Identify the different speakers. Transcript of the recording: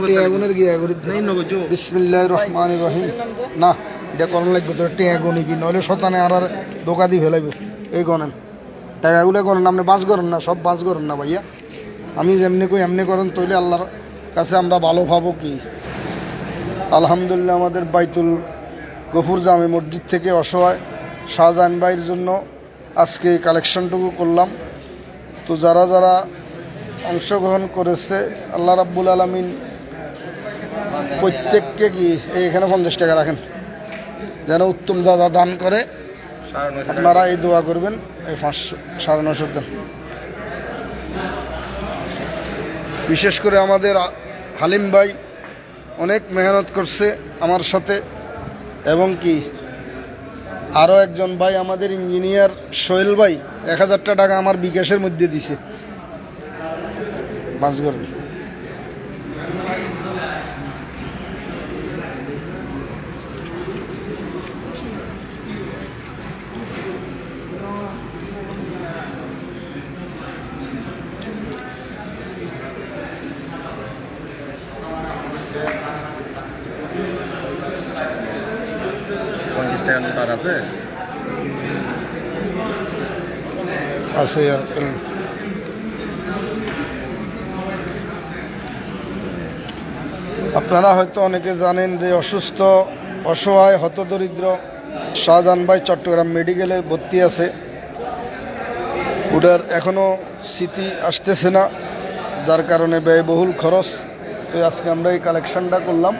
Speaker 1: টিয়াগুনের গিয়া করি বিসমিল্লাহির রহমানির রহিম না এটা করণ লাগবে তো টিয়াগুনি কি নইলে শতানে আর দোকা দিয়ে ফেলাইব এই গণেন টাকাগুলো করেন আপনি বাঁচ করেন না সব বাঁচ করেন না ভাইয়া আমি যেমনি কই এমনি করেন তৈলে আল্লাহর কাছে আমরা ভালো পাবো কি আলহামদুলিল্লাহ আমাদের বাইতুল গফুর জামে মসজিদ থেকে অসহায় শাহজাহান ভাইয়ের জন্য আজকে এই কালেকশনটুকু করলাম তো যারা যারা অংশগ্রহণ করেছে আল্লাহ রাব্বুল আলামিন প্রত্যেককে কি এখানে 50 টাকা রাখেন যেন উত্তম দাদা দান করে আপনারা এই দোয়া করবেন এই 950 দেন বিশেষ করে আমাদের হালিম ভাই অনেক মেহনত করছে আমার সাথে এবং কি আরও একজন ভাই আমাদের ইঞ্জিনিয়ার সোহেল ভাই 1000 টাকা আমার বিকাশের মধ্যে দিছে বাস করেন
Speaker 2: আছে
Speaker 1: আপনারা হয়তো অনেকে জানেন যে অসুস্থ অসহায় হতদরিদ্র শাহজাহান ভাই চট্টগ্রাম মেডিকেলে ভর্তি আছে ওটার এখনও স্মৃতি আসতেছে না যার কারণে ব্যয়বহুল খরচ তো আজকে আমরা এই কালেকশনটা করলাম